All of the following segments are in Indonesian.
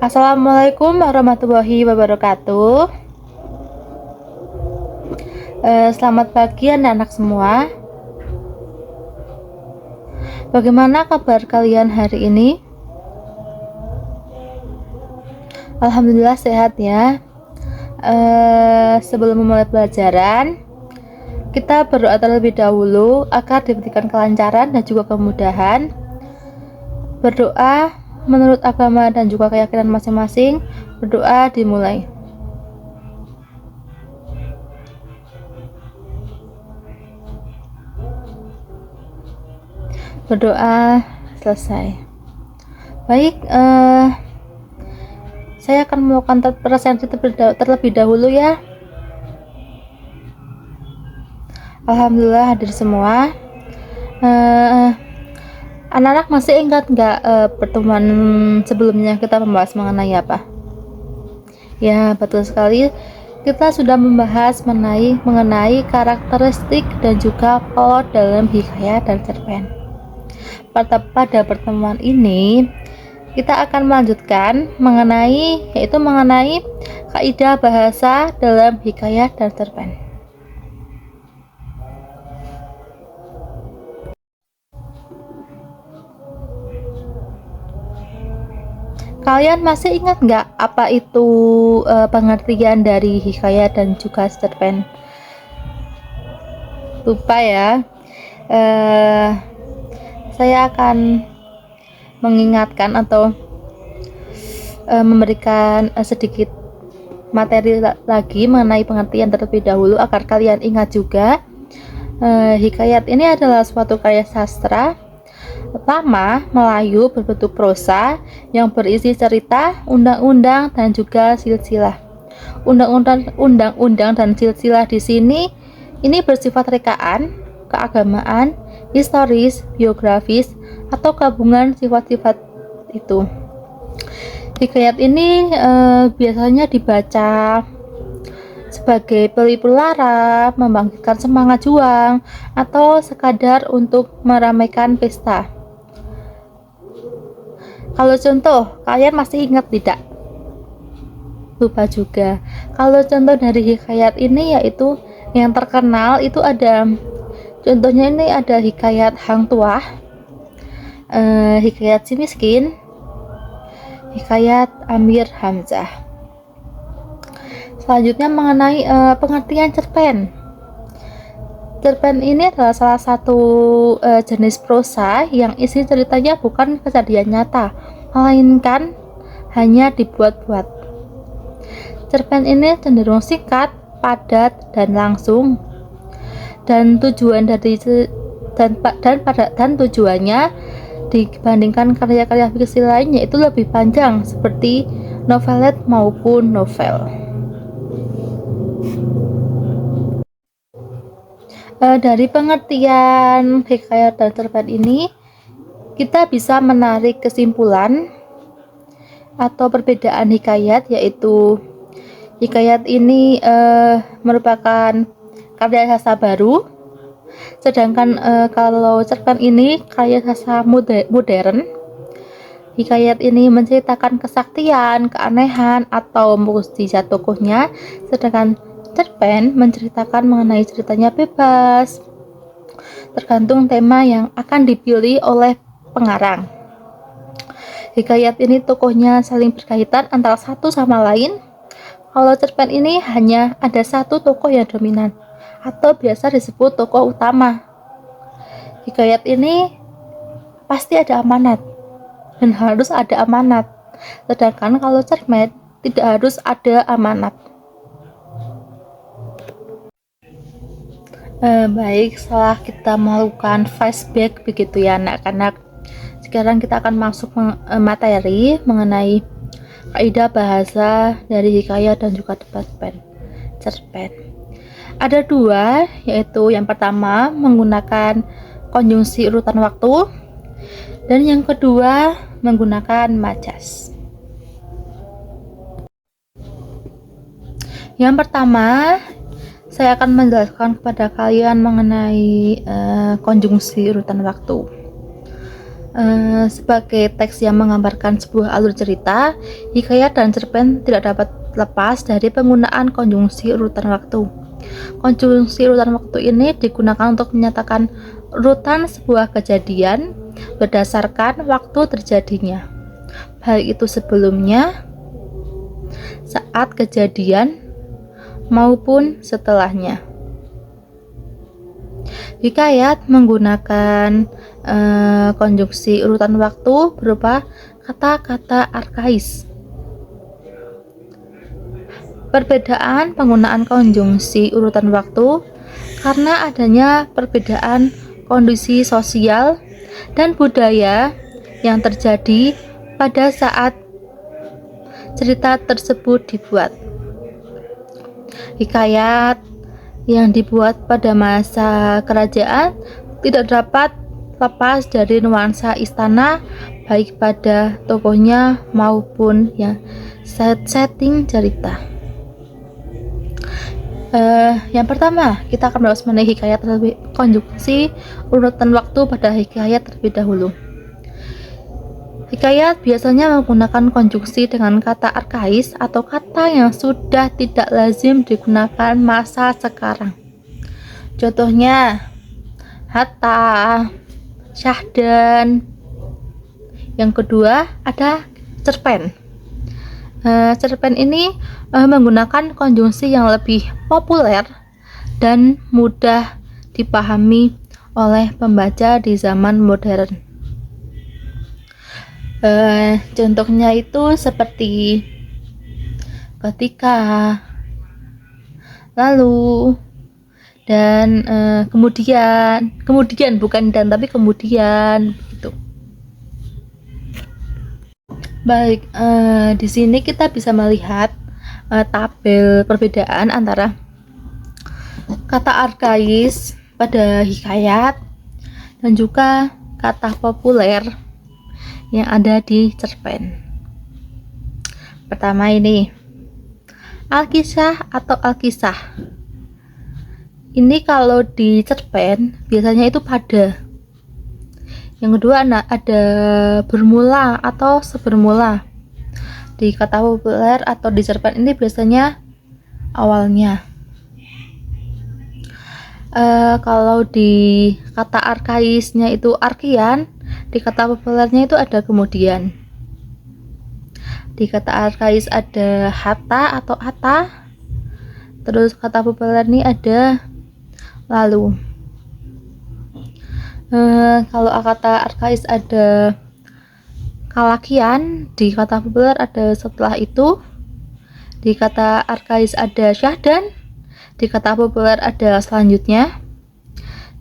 Assalamualaikum warahmatullahi wabarakatuh. Selamat pagi anak-anak semua. Bagaimana kabar kalian hari ini? Alhamdulillah sehat ya. Sebelum memulai pelajaran, kita berdoa terlebih dahulu agar diberikan kelancaran dan juga kemudahan. Berdoa menurut agama dan juga keyakinan masing-masing. Berdoa dimulai. Berdoa selesai. Baik, saya akan melakukan presentasi terlebih dahulu ya. Alhamdulillah hadir semua. Anak-anak masih ingat nggak pertemuan sebelumnya kita membahas mengenai apa? Ya, betul sekali. Kita sudah membahas mengenai karakteristik dan juga plot dalam hikayat dan cerpen. Pada pertemuan ini kita akan melanjutkan mengenai kaidah bahasa dalam hikayat dan cerpen. Kalian masih ingat nggak apa itu pengertian dari hikayat dan juga cerpen? Lupa ya. Saya akan mengingatkan atau memberikan sedikit materi lagi mengenai pengertian terlebih dahulu agar kalian ingat juga. Hikayat ini adalah suatu karya sastra lama Melayu berbentuk prosa yang berisi cerita, undang-undang dan juga silsilah. Undang-undang dan silsilah di sini ini bersifat rekaan, keagamaan, historis, biografis, atau gabungan sifat-sifat itu. Hikayat ini biasanya dibaca sebagai pelipur lara, membangkitkan semangat juang, atau sekadar untuk meramaikan pesta. Kalau contoh, kalian masih ingat tidak? Lupa juga. Kalau contoh dari hikayat ini yaitu yang terkenal itu ada, contohnya ini ada hikayat Hang Tuah, hikayat Si Miskin, hikayat Amir Hamzah. Selanjutnya mengenai pengertian cerpen. Cerpen ini adalah salah satu jenis prosa yang isi ceritanya bukan kejadian nyata, melainkan hanya dibuat-buat. Cerpen ini cenderung singkat, padat, dan langsung. Dan tujuannya dibandingkan karya-karya fiksi lainnya itu lebih panjang seperti novelet maupun novel. Dari pengertian hikayat dan cerpen ini kita bisa menarik kesimpulan atau perbedaan hikayat, yaitu hikayat ini merupakan karya sastra baru, sedangkan kalau cerpen ini karya sastra modern. Hikayat ini menceritakan kesaktian, keanehan, atau mukjizat tokohnya, sedangkan cerpen menceritakan mengenai ceritanya bebas, tergantung tema yang akan dipilih oleh pengarang. Hikayat ini tokohnya saling berkaitan antara satu sama lain. Kalau cerpen ini hanya ada satu tokoh yang dominan atau biasa disebut tokoh utama. Hikayat ini pasti ada amanat dan harus ada amanat, sedangkan kalau cerpen tidak harus ada amanat. Baik, setelah kita melakukan flashback begitu ya anak-anak, sekarang kita akan masuk materi mengenai kaidah bahasa dari hikayat dan juga cerpen. Ada dua, yaitu yang pertama menggunakan konjungsi urutan waktu, dan yang kedua menggunakan majas. Yang pertama, saya akan menjelaskan kepada kalian mengenai konjungsi urutan waktu. Sebagai teks yang menggambarkan sebuah alur cerita, hikayat dan cerpen tidak dapat lepas dari penggunaan konjungsi urutan waktu. Konjungsi urutan waktu ini digunakan untuk menyatakan urutan sebuah kejadian berdasarkan waktu terjadinya, baik itu sebelumnya, saat kejadian, maupun setelahnya. Hikayat menggunakan konjungsi urutan waktu berupa kata-kata arkais. Perbedaan penggunaan konjungsi urutan waktu karena adanya perbedaan kondisi sosial dan budaya yang terjadi pada saat cerita tersebut dibuat. Hikayat yang dibuat pada masa kerajaan tidak dapat lepas dari nuansa istana, baik pada tokohnya maupun yang setting cerita. Yang pertama, kita akan bahas mengenai hikayat terlebih konjungsi urutan waktu pada hikayat terlebih dahulu. Hikayat biasanya menggunakan konjungsi dengan kata arkais atau kata yang sudah tidak lazim digunakan masa sekarang. Contohnya, hatta, syahdan. Yang kedua ada cerpen. Cerpen ini menggunakan konjungsi yang lebih populer dan mudah dipahami oleh pembaca di zaman modern. Contohnya itu seperti ketika, lalu, dan kemudian bukan dan tapi kemudian gitu. Baik, di sini kita bisa melihat tabel perbedaan antara kata arkais pada hikayat dan juga kata populer yang ada di cerpen. Pertama ini, alkisah atau alkisah. Ini kalau di cerpen biasanya itu pada. Yang kedua ada bermula atau sebermula. Di kata populer atau di cerpen ini biasanya awalnya. Kalau di kata arkaisnya itu arkian, di kata populernya itu ada kemudian. Di kata arkais ada hatta atau ata. Terus kata populer ini ada lalu. Kalau kata arkais ada kalakian, di kata populer ada setelah itu. Di kata arkais ada syahdan, di kata populer ada selanjutnya.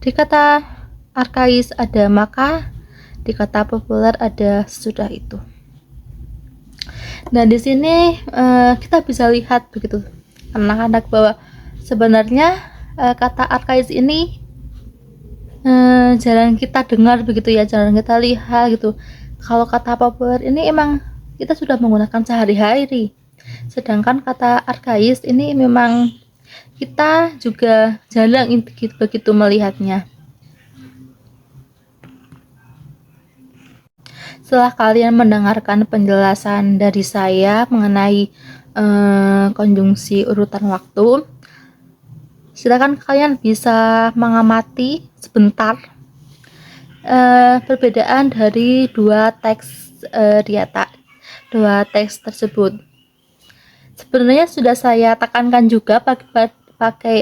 Di kata arkais ada maka, di kata populer ada sesudah itu. Nah, di sini kita bisa lihat begitu anak-anak bahwa sebenarnya kata arkais ini jarang kita dengar begitu ya, jarang kita lihat gitu. Kalau kata populer ini emang kita sudah menggunakan sehari-hari, sedangkan kata arkais ini memang kita juga jarang begitu melihatnya. Setelah kalian mendengarkan penjelasan dari saya mengenai konjungsi urutan waktu, silakan kalian bisa mengamati sebentar perbedaan dari dua teks dua teks tersebut. Sebenarnya sudah saya tekankan juga pakai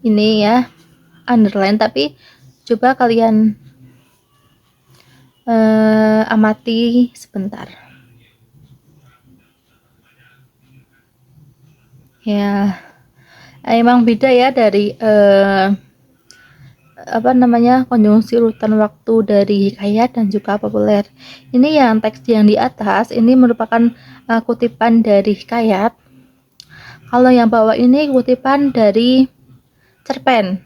ini ya, underline, tapi coba kalian amati sebentar ya. Emang beda ya dari konjungsi urutan waktu dari hikayat dan juga populer. Ini yang teks yang di atas ini merupakan kutipan dari hikayat. Kalau yang bawah ini kutipan dari cerpen.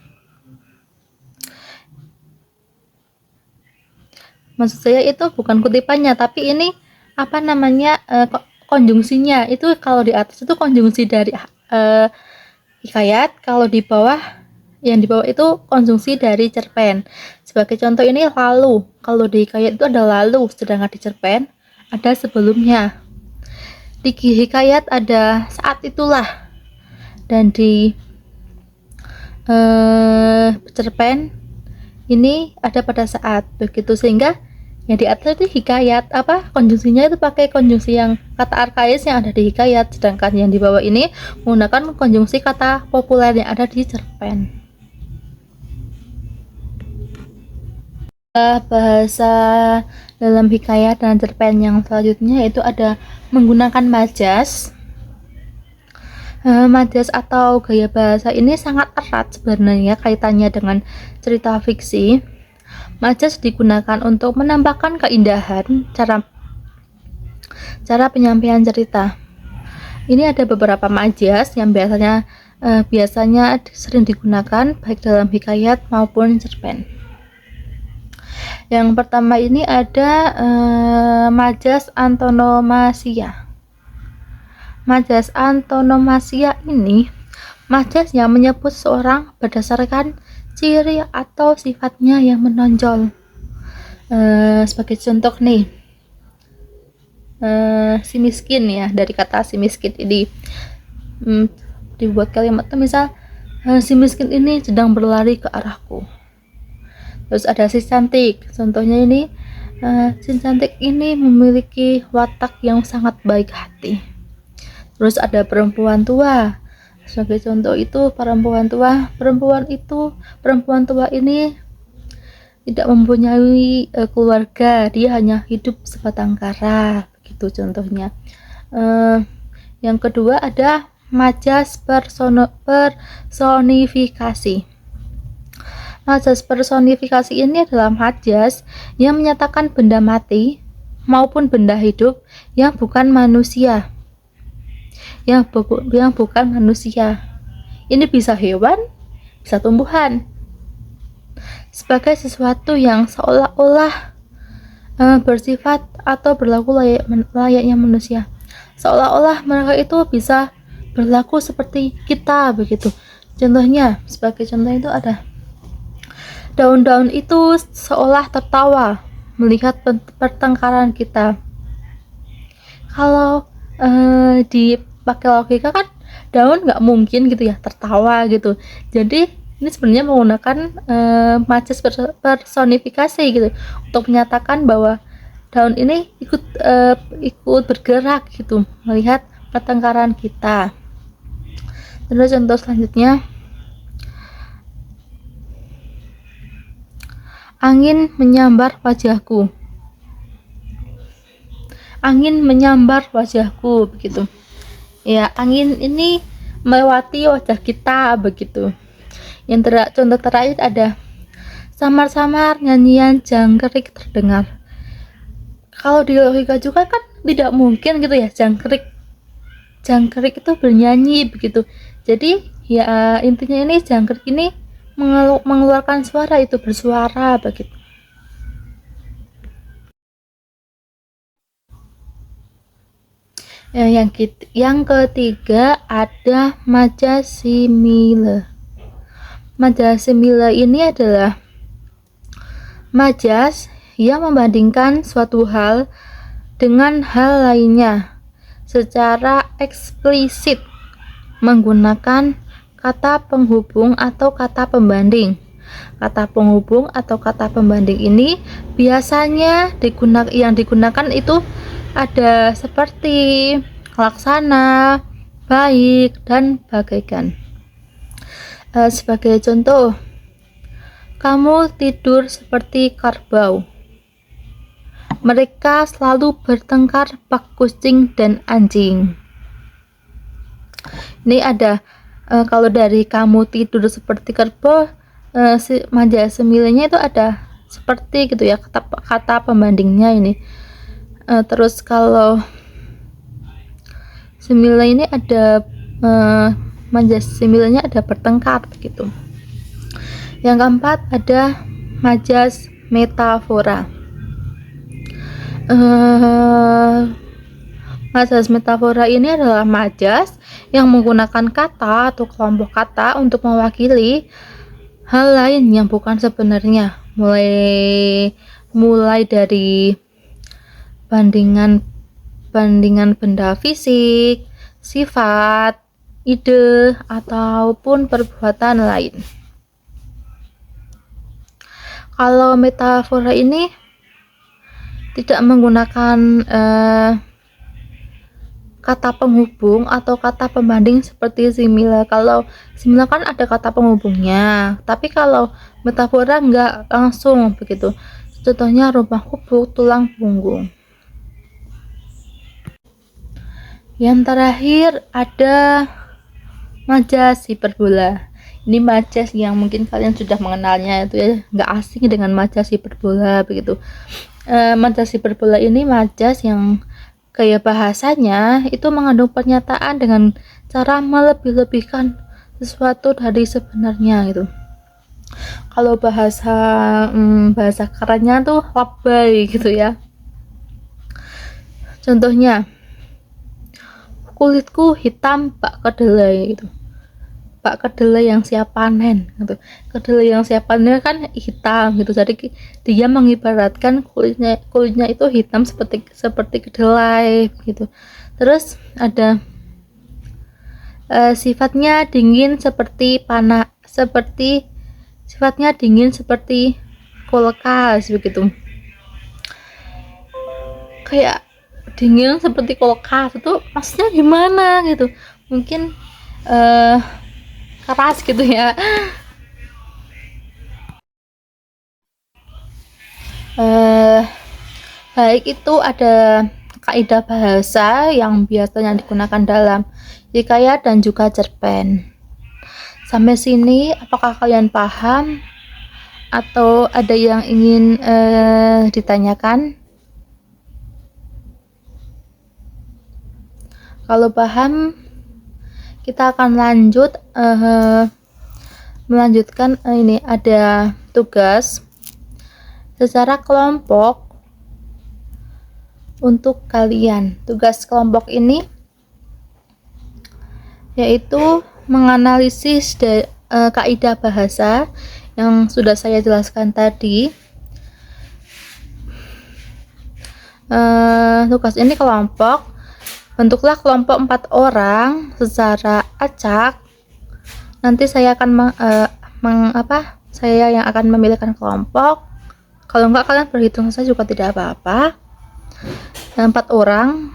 Maksud saya itu bukan kutipannya, tapi ini konjungsinya. Itu kalau di atas itu konjungsi dari hikayat, kalau di bawah Yang di bawah itu konjungsi dari cerpen. Sebagai contoh ini lalu. Kalau di hikayat itu ada lalu, sedangkan di cerpen ada sebelumnya. Di hikayat ada saat itulah, dan di cerpen ini ada pada saat begitu, sehingga yang di atas itu hikayat konjungsinya itu pakai konjungsi yang kata arkais yang ada di hikayat, sedangkan yang di bawah ini menggunakan konjungsi kata populer yang ada di cerpen. Bahasa dalam hikayat dan cerpen yang selanjutnya itu ada menggunakan majas. Majas atau gaya bahasa ini sangat erat sebenarnya kaitannya dengan cerita fiksi. Majas digunakan untuk menambahkan keindahan cara penyampaian cerita. Ini ada beberapa majas yang biasanya sering digunakan baik dalam hikayat maupun cerpen. Yang pertama ini ada majas antonomasia. Majas antonomasia ini majas yang menyebut seorang berdasarkan ciri atau sifatnya yang menonjol. Sebagai contoh nih, si miskin ya, dari kata si miskin ini dibuat kalimat tuh misal si miskin ini sedang berlari ke arahku. Terus ada si cantik, contohnya ini si cantik ini memiliki watak yang sangat baik hati. Terus ada perempuan tua, sebagai contoh itu perempuan tua ini tidak mempunyai keluarga, dia hanya hidup sebatang kara, begitu contohnya. Yang kedua ada majas personifikasi. Majas personifikasi ini adalah majas yang menyatakan benda mati maupun benda hidup yang bukan manusia. Yang bukan manusia. Ini bisa hewan, bisa tumbuhan. Sebagai sesuatu yang seolah-olah bersifat atau berlaku layaknya manusia. Seolah-olah mereka itu bisa berlaku seperti kita begitu. Contohnya, sebagai contoh itu ada daun-daun itu seolah tertawa melihat pertengkaran kita. Kalau dipakai logika kan daun nggak mungkin gitu ya tertawa gitu. Jadi ini sebenarnya menggunakan majas personifikasi gitu untuk menyatakan bahwa daun ini ikut bergerak gitu melihat pertengkaran kita. Terus contoh selanjutnya, angin menyambar wajahku. Angin menyambar wajahku begitu. Ya, angin ini melewati wajah kita begitu. Yang contoh terakhir ada samar-samar nyanyian jangkrik terdengar. Kalau di logika juga kan tidak mungkin gitu ya, jangkrik itu bernyanyi begitu. Jadi ya intinya ini jangkrik ini mengeluarkan suara, itu bersuara begitu. Yang ketiga ada majas simile. Majas simile ini adalah majas yang membandingkan suatu hal dengan hal lainnya secara eksplisit menggunakan kata penghubung atau kata pembanding. Kata penghubung atau kata pembanding ini biasanya yang digunakan itu ada seperti laksana, baik, dan bagaikan. Sebagai contoh, kamu tidur seperti kerbau. Mereka selalu bertengkar bak kucing dan anjing. Ini ada kalau dari kamu tidur seperti kerbau, majas similenya itu ada seperti gitu ya kata pembandingnya ini. Terus kalau simile ini ada majas similenya ada bertengkar begitu. Yang keempat ada majas metafora. Majas metafora ini adalah majas yang menggunakan kata atau kelompok kata untuk mewakili hal lain yang bukan sebenarnya, mulai mulai dari bandingan bandingan benda fisik, sifat, ide, ataupun perbuatan lain. Kalau metafora ini tidak menggunakan kata penghubung atau kata pembanding seperti simile. Kalau simile kan ada kata penghubungnya, tapi kalau metafora nggak langsung begitu. Contohnya rumah kubuk, tulang punggung. Yang terakhir ada majas hiperbola. Ini majas yang mungkin kalian sudah mengenalnya, itu ya, nggak asing dengan majas hiperbola begitu. Majas hiperbola ini majas yang gaya bahasanya itu mengandung pernyataan dengan cara melebih-lebihkan sesuatu dari sebenarnya gitu. Kalau bahasa kerennya tuh lebay gitu ya. Contohnya, kulitku hitam Pak Kedelai gitu. Pak Kedelai yang siap panen gitu. Kedelai yang siap panen kan hitam gitu. Jadi dia mengibaratkan kulitnya itu hitam seperti kedelai gitu. Terus ada sifatnya dingin seperti sifatnya dingin seperti kulkas begitu. Kayak dingin seperti kulkas itu maksudnya gimana gitu. Mungkin keras gitu ya. Baik itu ada kaidah bahasa yang biasanya digunakan dalam hikayat dan juga cerpen. Sampai sini apakah kalian paham atau ada yang ingin ditanyakan? Kalau paham, kita akan melanjutkan. Ini ada tugas secara kelompok untuk kalian. Tugas kelompok ini yaitu menganalisis kaidah bahasa yang sudah saya jelaskan tadi. Tugas ini kelompok, bentuklah kelompok 4 orang secara acak. Nanti saya akan saya yang akan memilihkan kelompok. Kalau enggak kalian berhitung saja juga tidak apa-apa. 4 orang.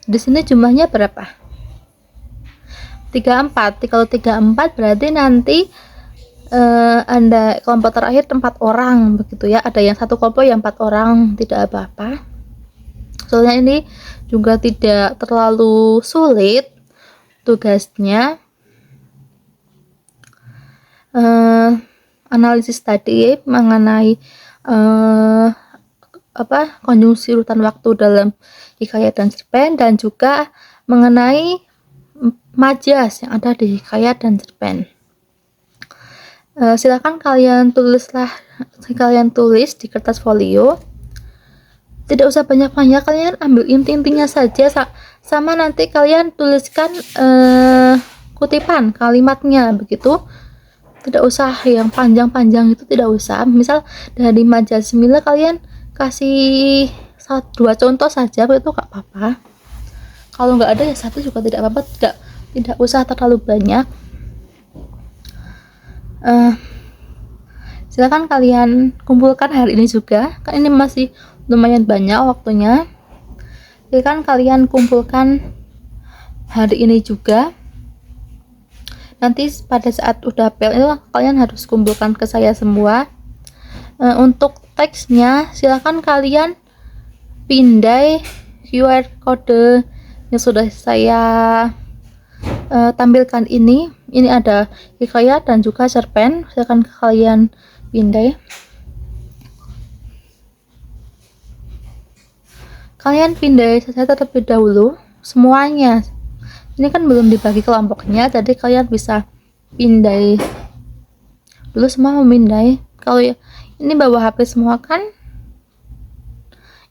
Di sini jumlahnya berapa? 34. Kalau 34 berarti nanti Anda kelompok terakhir 4 orang begitu ya. Ada yang satu kelompok yang 4 orang, tidak apa-apa. Soalnya ini juga tidak terlalu sulit tugasnya. Analisis tadi mengenai konjungsi urutan waktu dalam hikayat dan cerpen, dan juga mengenai majas yang ada di hikayat dan cerpen. Silakan kalian tulis di kertas folio. Tidak usah banyak-banyak, kalian ambil inti-intinya saja, sama nanti kalian tuliskan kutipan kalimatnya begitu. Tidak usah yang panjang-panjang, itu tidak usah. Misal dari majas semila kalian kasih 2 contoh saja, itu gak apa-apa. Kalau nggak ada ya 1 juga tidak apa-apa, tidak usah terlalu banyak. Silakan kalian kumpulkan hari ini juga, kan ini masih lumayan banyak waktunya. Silakan kalian kumpulkan hari ini juga. Nanti pada saat udah pel itu kalian harus kumpulkan ke saya semua. Untuk teksnya silakan kalian pindai QR code yang sudah saya tampilkan ini. Ini ada hikayat dan juga cerpen, silakan kalian pindai. Kalian pindai saja terlebih dahulu semuanya. Ini kan belum dibagi kelompoknya, jadi kalian bisa pindai dulu, semua memindai. Kalau ini bawa HP semua kan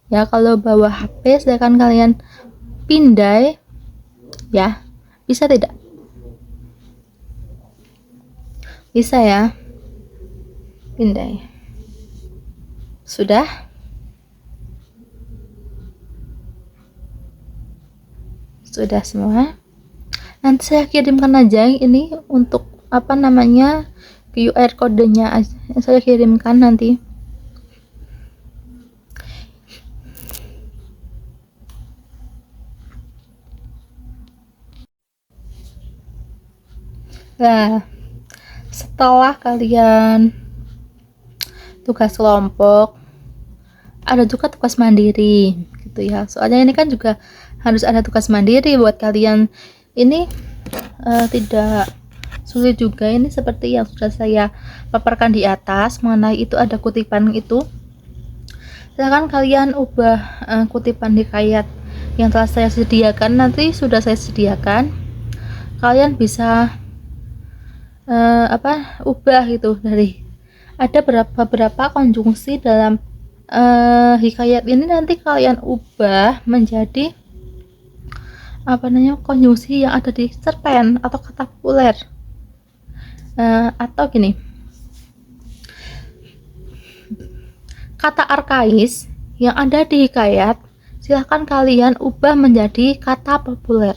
ya, kalau bawa HP silakan kalian pindai ya. Bisa tidak? Bisa ya. Pindai. Sudah? Sudah semua. Nanti saya kirimkan aja ini untuk apa namanya QR kodenya saya kirimkan nanti. Nah, setelah kalian tugas kelompok, ada juga tugas mandiri gitu ya. Soalnya ini kan juga harus ada tugas mandiri buat kalian. Ini tidak sulit juga, ini seperti yang sudah saya paparkan di atas mengenai itu, ada kutipan itu. Silahkan kalian ubah kutipan hikayat yang telah saya sediakan, nanti sudah saya sediakan. Kalian bisa ubah gitu, dari ada beberapa konjungsi dalam hikayat ini, nanti kalian ubah menjadi konjungsi yang ada di cerpen atau kata populer. Atau gini, kata arkais yang ada di hikayat silahkan kalian ubah menjadi kata populer.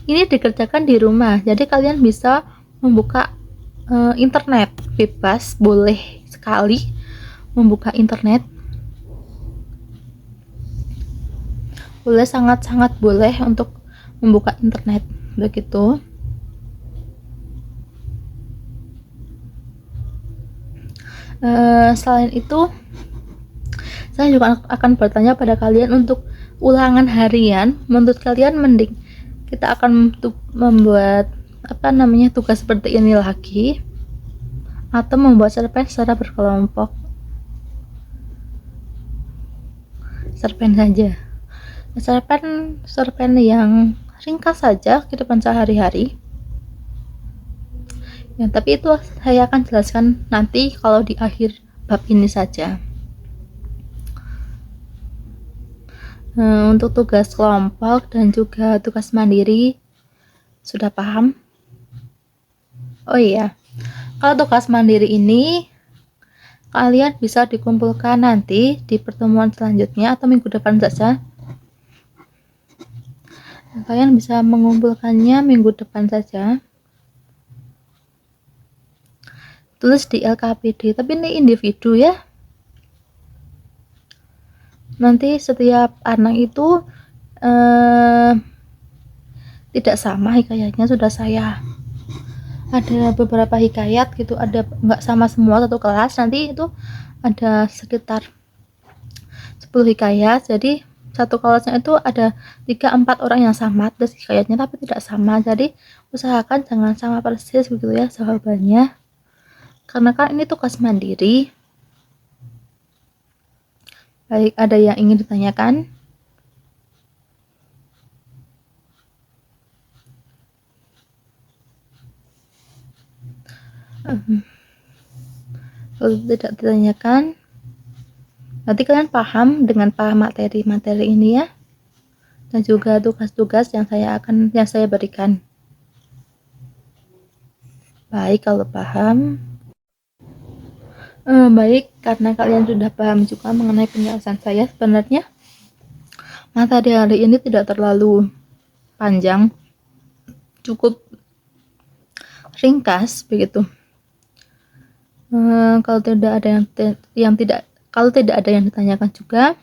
Ini dikerjakan di rumah, jadi kalian bisa membuka internet bebas, boleh sekali membuka internet, boleh, sangat-sangat boleh untuk membuka internet begitu. Selain itu, saya juga akan bertanya pada kalian untuk ulangan harian. Menurut kalian mending kita akan membuat tugas seperti ini lagi, atau membuat cerpen secara berkelompok? Cerpen saja, cerpen yang ringkas saja, kehidupan sehari-hari ya, tapi itu saya akan jelaskan nanti kalau di akhir bab ini saja. Untuk tugas kelompok dan juga tugas mandiri sudah paham? Oh iya, kalau tugas mandiri ini kalian bisa dikumpulkan nanti di pertemuan selanjutnya atau minggu depan saja. Kalian bisa mengumpulkannya minggu depan saja. Tulis di LKPD, tapi ini individu ya. Nanti setiap anak itu tidak sama hikayatnya, sudah saya ada beberapa hikayat gitu, ada nggak sama semua satu kelas, nanti itu ada sekitar 10 hikayat, jadi satu kelasnya itu ada 3-4 orang yang sama terus hikayatnya, tapi tidak sama, jadi usahakan jangan sama persis begitu ya jawabannya, karena kan ini tugas mandiri. Baik, ada yang ingin ditanyakan? Kalau tidak ditanyakan, nanti kalian paham dengan materi-materi ini ya, dan juga tugas-tugas yang saya berikan. Baik, kalau paham. Baik, karena kalian sudah paham juga mengenai penjelasan saya, sebenarnya materi hari ini tidak terlalu panjang, cukup ringkas begitu. Kalau tidak ada yang ditanyakan juga,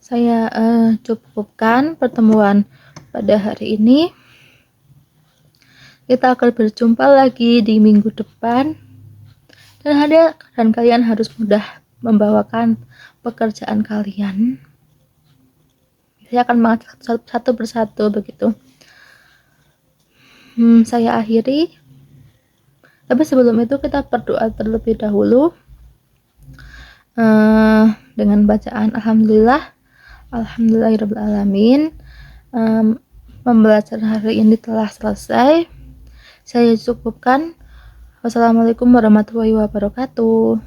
saya cukupkan pertemuan pada hari ini. Kita akan berjumpa lagi di minggu depan, dan kalian harus mudah membawakan pekerjaan kalian. Saya akan mengatakan satu persatu begitu. Saya akhiri, tapi sebelum itu kita berdoa terlebih dahulu dengan bacaan Alhamdulillahirrahmanirrahim. Pembelajaran hari ini telah selesai. Saya cukupkan. Wassalamualaikum warahmatullahi wabarakatuh.